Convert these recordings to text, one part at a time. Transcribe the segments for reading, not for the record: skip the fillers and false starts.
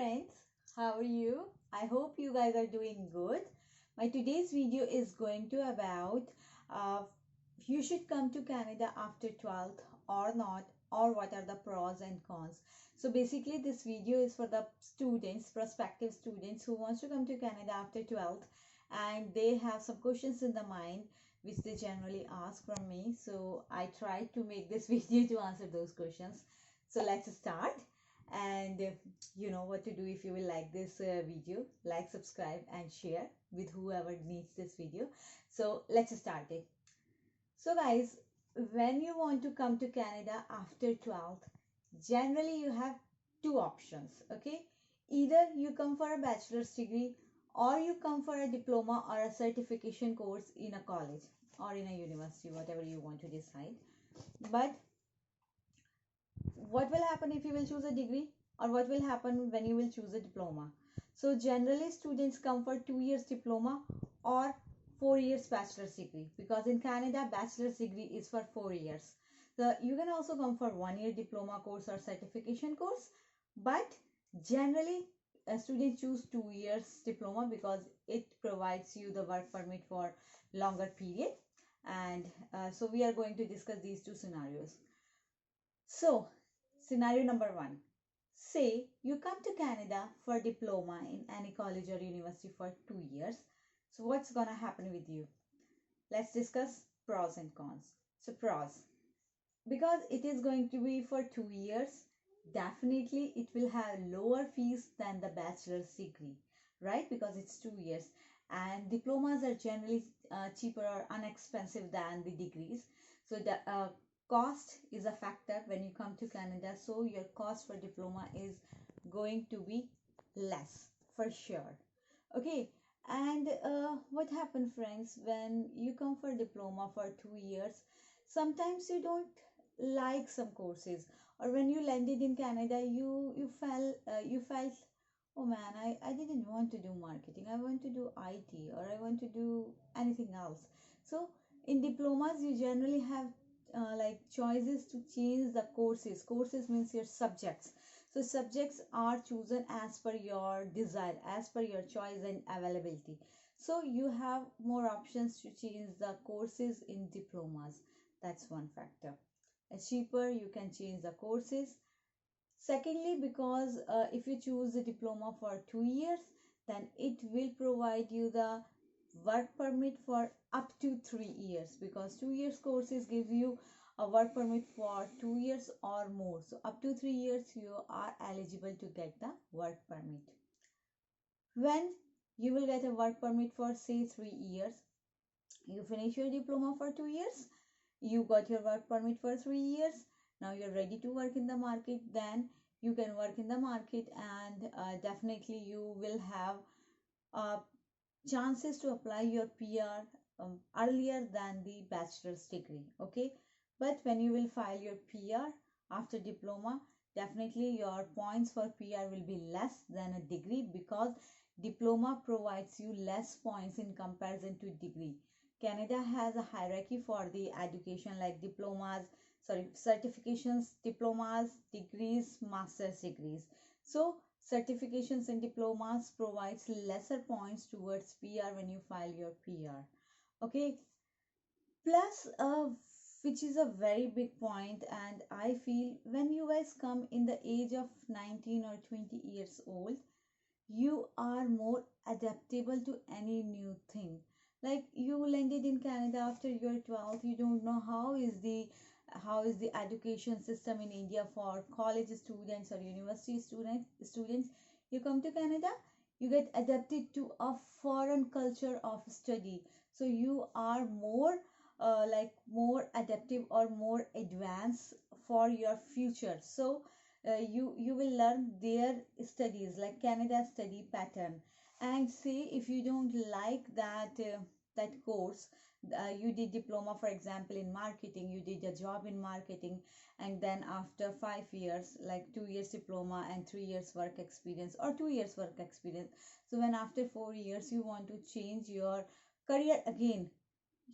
friends, how are you? I hope you guys are doing good. My today's video is going to about uh, you should come to Canada after 12th or not, or what are the pros and cons. So basically this video is for the students, prospective students who wants to come to Canada after 12th and they have some questions in the mind which they generally ask from me. So I tried to make this video to answer those questions. So let's start. And you know what to do. If you will like this video, like, subscribe and share with whoever needs this video. So let's start it. So guys, when you want to come to Canada after 12th, generally you have two options. Okay, either you come for a bachelor's degree or you come for a diploma or a certification course in a college or in a university, whatever you want to decide. But what will happen if you will choose a degree, or what will happen when you will choose a diploma? So generally students come for 2 years diploma or 4 years bachelor's degree, because in Canada bachelor's degree is for 4 years. So you can also come for 1 year diploma course or certification course, but generally students choose 2 years diploma because it provides you the work permit for longer period. And so we are going to discuss these two scenarios. So, scenario number one. Say you come to Canada for diploma in any college or university for 2 years. So, what's gonna happen with you? Let's discuss pros and cons. So, pros. Because it is going to be for 2 years, definitely it will have lower fees than the bachelor's degree, right? Because it's 2 years, and diplomas are generally cheaper or inexpensive than the degrees. So the cost is a factor when you come to Canada. So your cost for diploma is going to be less for sure. Okay. And what happened, friends, when you come for diploma for 2 years? Sometimes you don't like some courses, or when you landed in Canada, you felt, oh man, I didn't want to do marketing. I want to do IT, or I want to do anything else. So in diplomas, you generally have like choices to change the courses. Courses means your subjects. So subjects are chosen as per your desire, as per your choice and availability. So you have more options to change the courses in diplomas. That's one factor. It's cheaper, you can change the courses. Secondly, because if you choose a diploma for 2 years, then it will provide you the work permit for up to 3 years, because 2 years courses give you a work permit for 2 years or more. So up to 3 years you are eligible to get the work permit. When you will get a work permit for say 3 years, you finish your diploma for 2 years, you got your work permit for 3 years, now you're ready to work in the market, then you can work in the market, and definitely you will have uh, chances to apply your PR earlier than the bachelor's degree. Okay, but when you will file your PR after diploma, definitely your points for PR will be less than a degree, because diploma provides you less points in comparison to degree. Canada has a hierarchy for the education, like diplomas, sorry, certifications, diplomas, degrees, master's degrees. So certifications and diplomas provides lesser points towards PR when you file your PR. Okay. Plus, which is a very big point, and I feel when you guys come in the age of 19 or 20 years old, you are more adaptable to any new thing. Like you landed in Canada after your 12th, you don't know how is the education system in India for college students or university students. You come to Canada, you get adapted to a foreign culture of study, so you are more like more adaptive or more advanced for your future. So you will learn their studies, like Canada study pattern. And say if you don't like that course, you did diploma, for example, in marketing, you did a job in marketing, and then after 5 years, like 2 years diploma and 3 years work experience, or 2 years work experience, so when after 4 years you want to change your career again,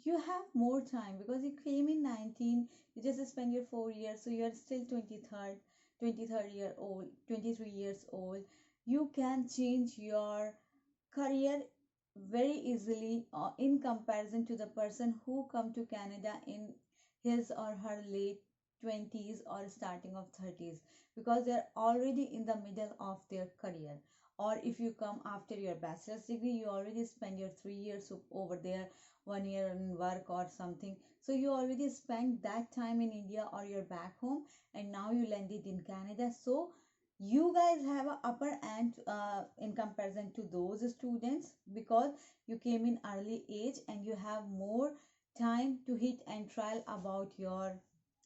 you have more time, because you came in 19, you just spend your 4 years, so you are still 23rd year old, 23 years old. you can change your career very easily in comparison to the person who come to Canada in his or her late 20s or starting of 30s, because they're already in the middle of their career. Or if you come after your bachelor's degree, you already spend your 3 years over there, 1 year in work or something, so you already spent that time in India or you're back home, and now you landed in Canada. So you guys have a upper hand in comparison to those students, because you came in early age and you have more time to hit and trial about your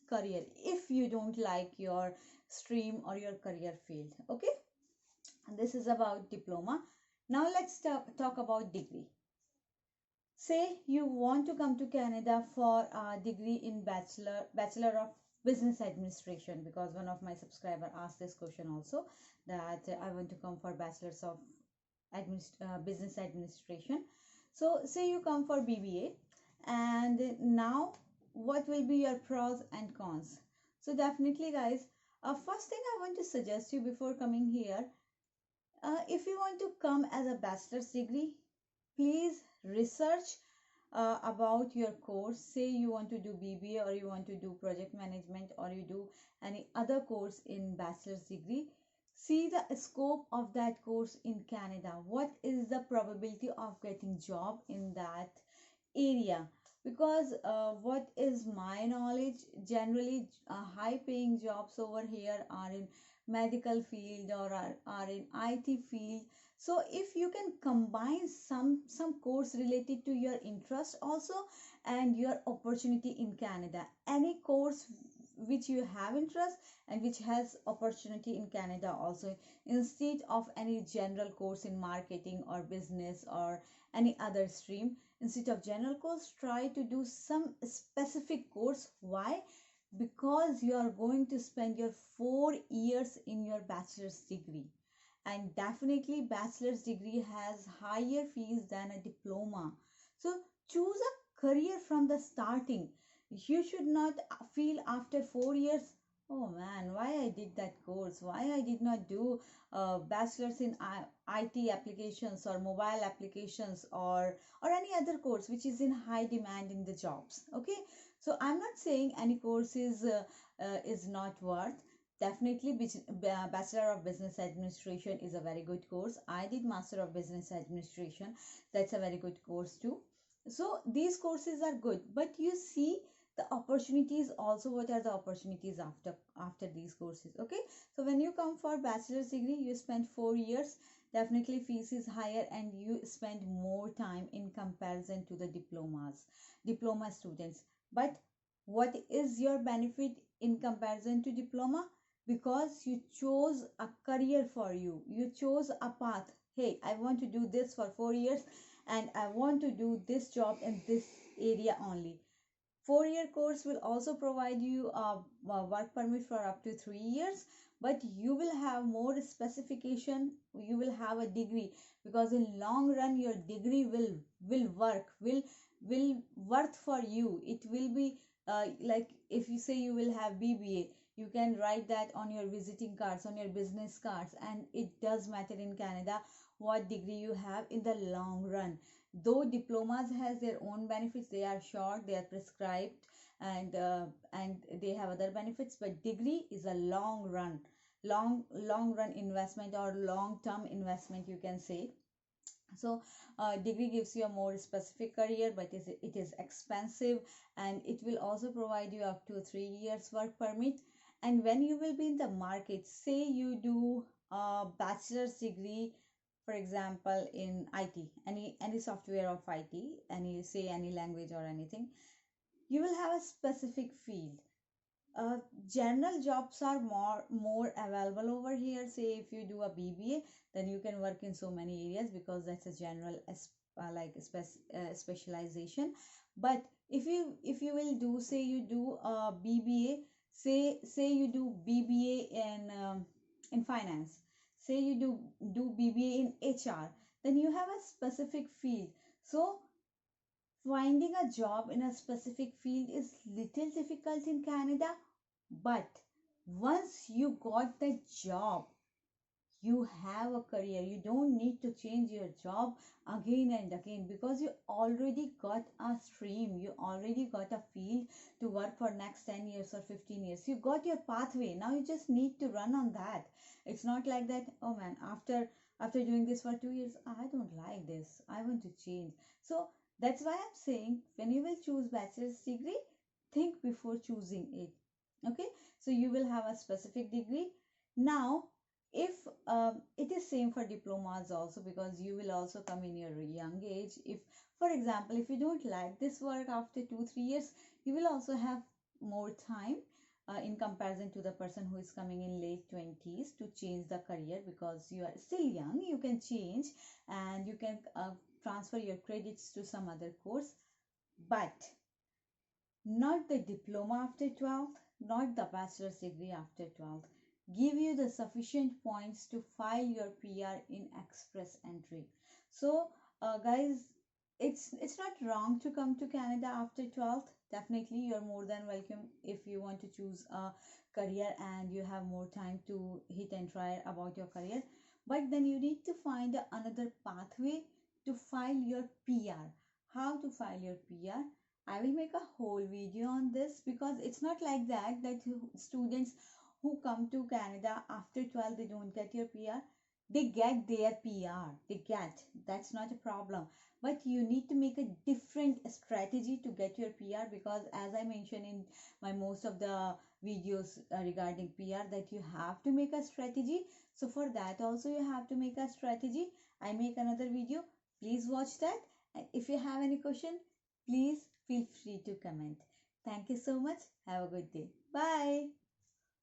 career if you don't like your stream or your career field. Okay, and this is about diploma. Now let's talk about degree. Say you want to come to Canada for a degree in bachelor of business administration, because one of my subscriber asked this question also, that I want to come for bachelor's of business administration. So say you come for BBA, and now what will be your pros and cons? So definitely guys, first thing I want to suggest you before coming here, if you want to come as a bachelor's degree, please research about your course. Say you want to do BBA, or you want to do project management, or you do any other course in bachelor's degree. See the scope of that course in Canada. What is the probability of getting job in that area? Because what is my knowledge, generally high paying jobs over here are in medical field or are in IT field. So if you can combine some course related to your interest also, and your opportunity in Canada, any course which you have interest and which has opportunity in Canada also, instead of any general course in marketing or business or any other stream, instead of general course, try to do some specific course. Why? Because you are going to spend your 4 years in your bachelor's degree, and definitely bachelor's degree has higher fees than a diploma. So choose a career from the starting. You should not feel after 4 years, oh man, why I did that course, why I did not do bachelor's in IT applications or mobile applications, or any other course which is in high demand in the jobs. Okay, so I'm not saying any course is not worth. Definitely, Bachelor of Business Administration is a very good course. I did Master of Business Administration. That's a very good course too. So these courses are good, but you see the opportunities also. What are the opportunities after these courses? Okay, so when you come for bachelor's degree, you spend 4 years. Definitely, fees is higher, and you spend more time in comparison to the diploma students. But what is your benefit in comparison to diploma? Because you chose a career for you, you chose a path. Hey, I want to do this for 4 years, and I want to do this job in this area only. 4 year course will also provide you a work permit for up to 3 years, but you will have more specification, you will have a degree, because in long run your degree will worth for you. It will be like if you say you will have BBA, you can write that on your visiting cards, on your business cards, and it does matter in Canada what degree you have in the long run. Though diplomas has their own benefits, they are short, they are prescribed, and they have other benefits, but degree is a long run investment, or long term investment, you can say. So degree gives you a more specific career, but it is expensive, and it will also provide you up to 3 years work permit. And when you will be in the market, say you do a bachelor's degree, for example in IT, any software of IT, any language or anything, you will have a specific field. uh, General jobs are more available over here. Say if you do a BBA, then you can work in so many areas, because that's a general specialization. But if you will do, say you do a BBA, say you do BBA in finance, say you do BBA in HR, then you have a specific field. So finding a job in a specific field is little difficult in Canada, but once you got the job, you have a career. You don't need to change your job again and again, because you already got a stream, you already got a field to work for next 10 years or 15 years. You got your pathway. Now you just need to run on that. It's not like that, oh man, after doing this for 2 years, I don't like this, I want to change. So that's why I'm saying, when you will choose bachelor's degree, think before choosing it. Okay, so you will have a specific degree. Now, if it is same for diplomas also, because you will also come in your young age. If, for example, if you don't like this work after 2 3 years, you will also have more time in comparison to the person who is coming in late 20s to change the career, because you are still young, you can change, and you can transfer your credits to some other course. But not the diploma after 12th, not the bachelor's degree after 12th. Give you the sufficient points to file your PR in express entry. So, guys, it's not wrong to come to Canada after 12th. Definitely, you're more than welcome if you want to choose a career and you have more time to hit and try about your career. But then you need to find another pathway to file your PR. How to file your PR? I will make a whole video on this, because it's not like that students who come to Canada after 12, they don't get your PR. They get their PR. They get. That's not a problem. But you need to make a different strategy to get your PR, because as I mentioned in my most of the videos regarding PR, that you have to make a strategy. So for that also you have to make a strategy. I make another video. Please watch that. And if you have any question, please feel free to comment. Thank you so much. Have a good day. Bye.